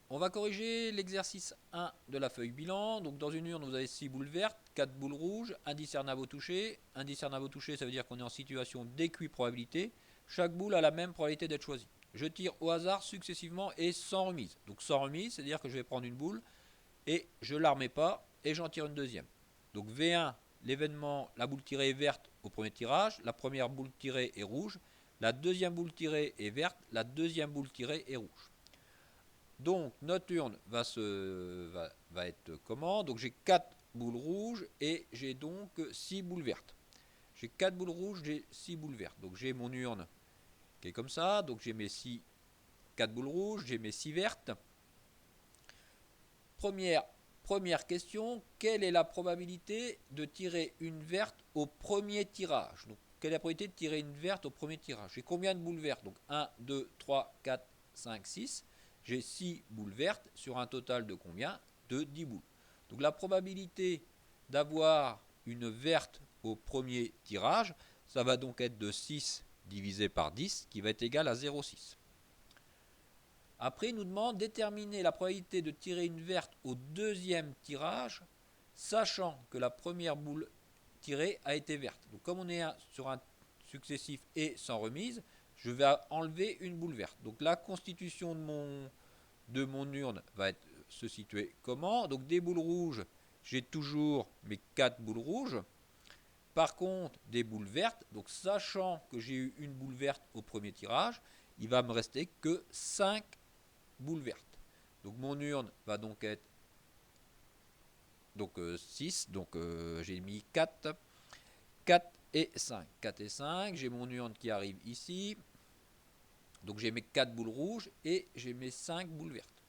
On va corriger l'exercice 1 de la feuille bilan. Donc dans une urne, vous avez 6 boules vertes, 4 boules rouges, indiscernable au toucher. Indiscernable au toucher, ça veut dire qu'on est en situation d'équiprobabilité. Chaque boule a la même probabilité d'être choisie. Je tire au hasard successivement et sans remise. Donc sans remise, c'est-à-dire que je vais prendre une boule et je ne la remets pas et j'en tire une deuxième. Donc V1, l'événement, la boule tirée est verte au premier tirage, la première boule tirée est rouge, la deuxième boule tirée est verte, la deuxième boule tirée est rouge. Donc notre urne va être comment? Donc j'ai 4 boules rouges et j'ai donc 6 boules vertes. J'ai 4 boules rouges, j'ai 6 boules vertes. Donc j'ai mon urne qui est comme ça. Donc j'ai mes 4 boules rouges, j'ai mes 6 vertes. Première question, quelle est la probabilité de tirer une verte au premier tirage? Donc quelle est la probabilité de tirer une verte au premier tirage? J'ai combien de boules vertes? Donc 1, 2, 3, 4, 5, 6. J'ai 6 boules vertes sur un total de combien? De 10 boules. Donc la probabilité d'avoir une verte au premier tirage, ça va donc être de 6 divisé par 10 qui va être égal à 0,6. Après, il nous demande de déterminer la probabilité de tirer une verte au deuxième tirage, sachant que la première boule tirée a été verte. Donc comme on est sur un successif et sans remise, je vais enlever une boule verte. Donc la constitution de mon urne va se situer comment? Donc des boules rouges, j'ai toujours mes 4 boules rouges. Par contre, des boules vertes, donc sachant que j'ai eu une boule verte au premier tirage, il va me rester que 5 boules vertes. Donc mon urne va donc être 6, donc j'ai mis 4, 4 et 5. 4 et 5, j'ai mon urne qui arrive ici. Donc j'ai mes 4 boules rouges et j'ai mes 5 boules vertes.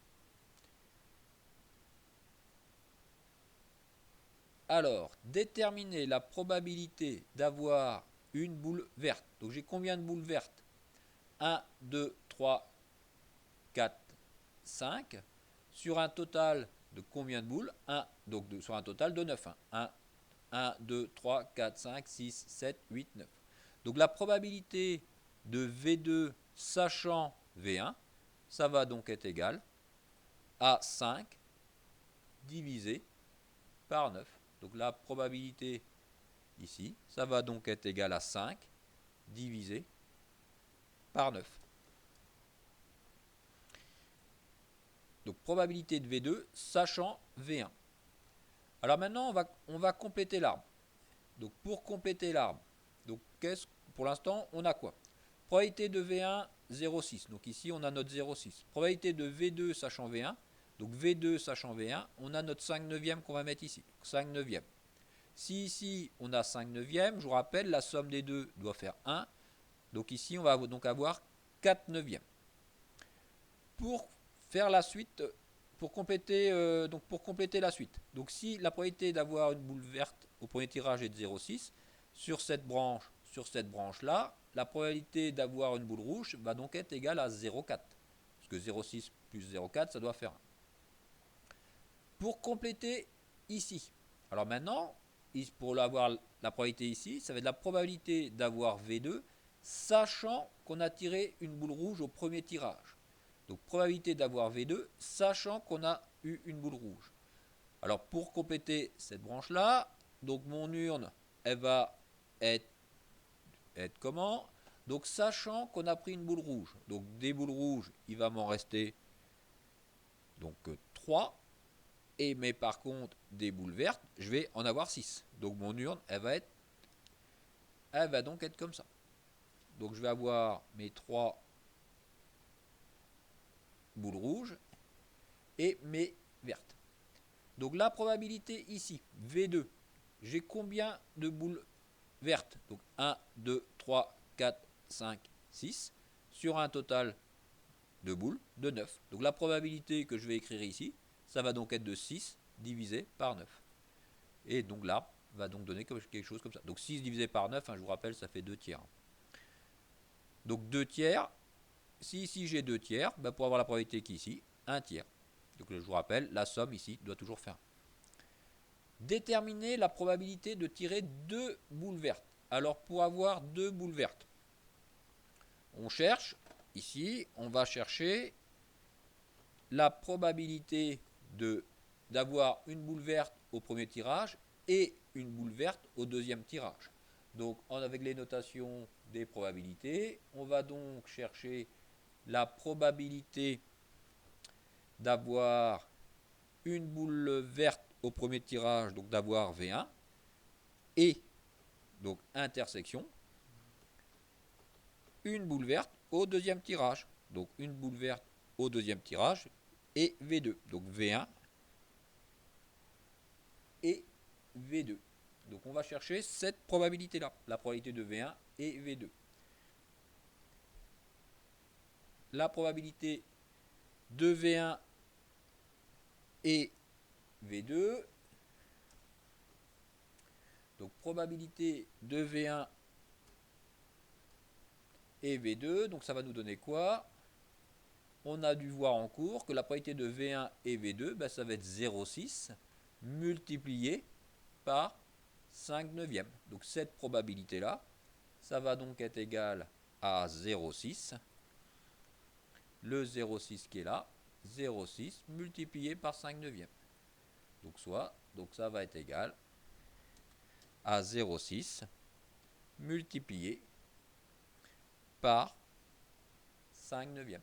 Alors, déterminer la probabilité d'avoir une boule verte. Donc j'ai combien de boules vertes? 1, 2, 3, 4, 5. Sur un total de combien de boules? 1, donc sur un total de 9. 1, 2, 3, 4, 5, 6, 7, 8, 9. Donc la probabilité de V2 sachant V1, ça va donc être égal à 5 divisé par 9. Donc la probabilité ici, ça va donc être égal à 5 divisé par 9. Donc probabilité de V2 sachant V1. Alors maintenant, on va compléter l'arbre. Donc pour compléter l'arbre, donc pour l'instant, on a quoi? Probabilité de V1, 0,6. Donc ici, on a notre 0,6. Probabilité de V2 sachant V1. Donc V2 sachant V1, on a notre 5 neuvième qu'on va mettre ici. 5 neuvième. Si ici, on a 5 neuvième, je vous rappelle, la somme des deux doit faire 1. Donc ici, on va donc avoir 4 neuvièmes. Pour faire la suite, pour compléter la suite. Donc si la probabilité d'avoir une boule verte au premier tirage est de 0,6, sur cette branche-là, la probabilité d'avoir une boule rouge va donc être égale à 0,4. Parce que 0,6 plus 0,4, ça doit faire 1. Pour compléter ici, alors maintenant, pour avoir la probabilité ici, ça va être la probabilité d'avoir V2, sachant qu'on a tiré une boule rouge au premier tirage. Donc probabilité d'avoir V2, sachant qu'on a eu une boule rouge. Alors pour compléter cette branche-là, donc mon urne, elle va être comment? Donc sachant qu'on a pris une boule rouge. Donc des boules rouges, il va m'en rester donc 3. Mais par contre, des boules vertes, je vais en avoir 6. Donc mon urne, elle va donc être comme ça. Donc je vais avoir mes 3 boules rouges et mes vertes. Donc la probabilité ici, V2, j'ai combien de boules vertes? Donc 1, 2, 3, 4, 5, 6, sur un total de boules de 9. Donc la probabilité que je vais écrire ici, ça va donc être de 6 divisé par 9. Et donc là, va donc donner quelque chose comme ça. Donc 6 divisé par 9, je vous rappelle, ça fait 2 tiers. Donc 2 tiers, si ici j'ai 2 tiers, pour avoir la probabilité qu'ici, 1 tiers. Donc je vous rappelle, la somme ici doit toujours faire 1. Déterminer la probabilité de tirer 2 boules vertes. Alors pour avoir 2 boules vertes, on cherche, ici, on va chercher la probabilité d'avoir une boule verte au premier tirage et une boule verte au deuxième tirage. Donc avec les notations des probabilités, on va donc chercher la probabilité d'avoir une boule verte au premier tirage, donc d'avoir V1, et donc intersection, une boule verte au deuxième tirage, donc une boule verte au deuxième tirage, et V2, donc V1 et V2. Donc on va chercher cette probabilité-là, la probabilité de V1 et V2. La probabilité de V1 et V2, donc probabilité de V1 et V2, donc ça va nous donner quoi? On a dû voir en cours que la probabilité de V1 et V2, ben ça va être 0,6 multiplié par 5 neuvièmes. Donc cette probabilité-là, ça va donc être égal à 0,6. Le 0,6 qui est là, 0,6 multiplié par 5 neuvièmes. Donc ça va être égal à 0,6 multiplié par 5 neuvièmes.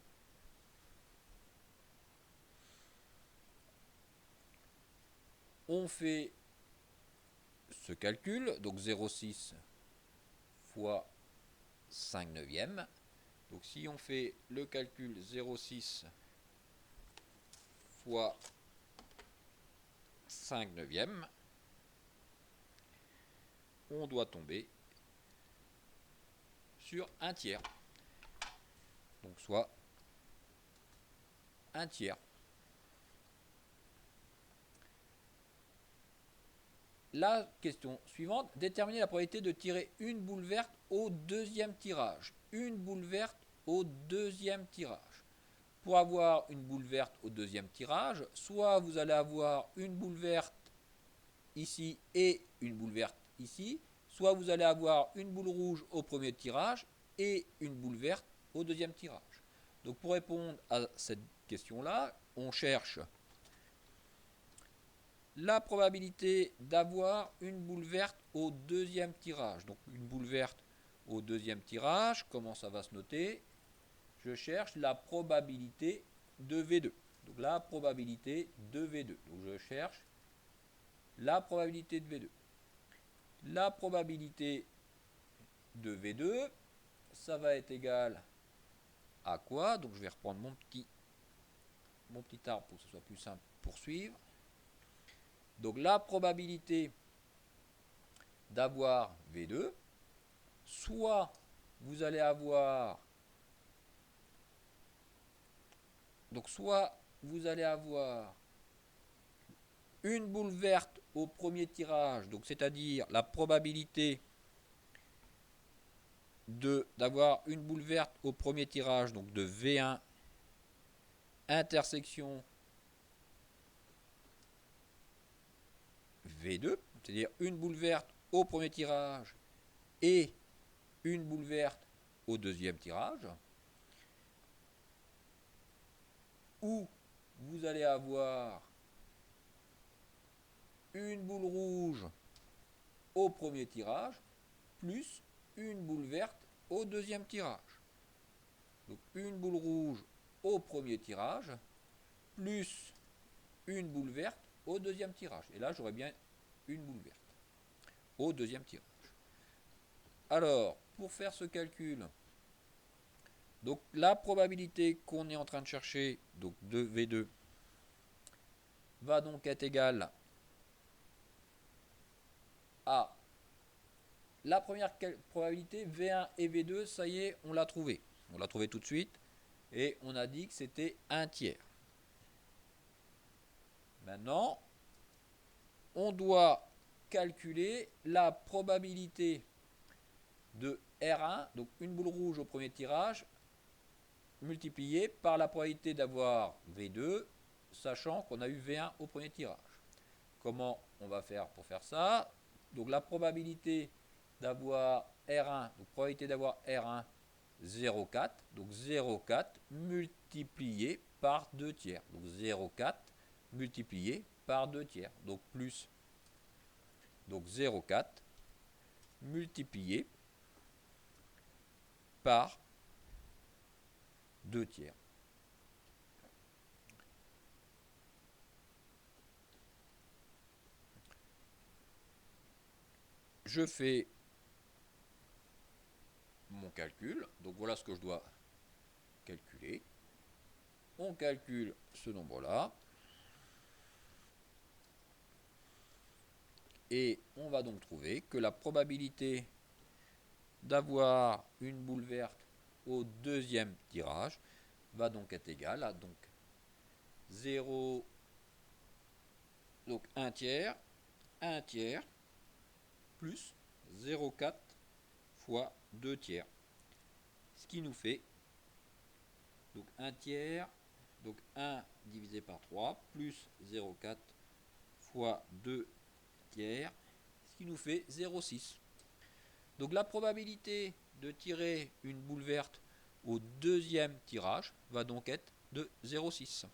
On fait ce calcul, donc 0,6 fois 5 neuvièmes. Donc si on fait le calcul 0,6 fois 5 neuvièmes, on doit tomber sur un tiers. Donc soit un tiers. La question suivante, déterminer la probabilité de tirer une boule verte au deuxième tirage. Une boule verte au deuxième tirage. Pour avoir une boule verte au deuxième tirage, soit vous allez avoir une boule verte ici et une boule verte ici, soit vous allez avoir une boule rouge au premier tirage et une boule verte au deuxième tirage. Donc pour répondre à cette question-là, on cherche la probabilité d'avoir une boule verte au deuxième tirage. Donc une boule verte au deuxième tirage, comment ça va se noter? Je cherche la probabilité de V2. Donc la probabilité de V2. Donc je cherche la probabilité de V2. La probabilité de V2, ça va être égal à quoi? Donc je vais reprendre mon petit arbre pour que ce soit plus simple pour suivre. Donc la probabilité d'avoir V2, soit vous allez avoir une boule verte au premier tirage, donc c'est-à-dire la probabilité d'avoir une boule verte au premier tirage, donc de V1 intersection V2, c'est-à-dire une boule verte au premier tirage et une boule verte au deuxième tirage, où vous allez avoir une boule rouge au premier tirage plus une boule verte au deuxième tirage. Donc une boule rouge au premier tirage plus une boule verte au deuxième tirage. Et là, j'aurais bien une boule verte au deuxième tirage. Alors, pour faire ce calcul, donc la probabilité qu'on est en train de chercher, donc de V2, va donc être égale à la première probabilité, V1 et V2, ça y est, on l'a trouvé. On l'a trouvé tout de suite et on a dit que c'était un tiers. Maintenant, on doit calculer la probabilité de R1, donc une boule rouge au premier tirage, multipliée par la probabilité d'avoir V2, sachant qu'on a eu V1 au premier tirage. Comment on va faire pour faire ça? Donc la probabilité d'avoir R1, donc probabilité d'avoir R1, 0,4, donc 0,4 multiplié par 2 tiers. Donc 0,4 multiplié par 2 tiers. Donc plus. Donc 0,4 multiplié par 2 tiers. Je fais mon calcul. Donc voilà ce que je dois calculer. On calcule ce nombre-là. Et on va donc trouver que la probabilité d'avoir une boule verte au deuxième tirage va donc être égale à donc 0, donc 1 tiers plus 0,4 fois 2 tiers. Ce qui nous fait donc 1 tiers, donc 1 divisé par 3 plus 0,4 fois 2 tiers, ce qui nous fait 0,6. Donc la probabilité de tirer une boule verte au deuxième tirage va donc être de 0,6.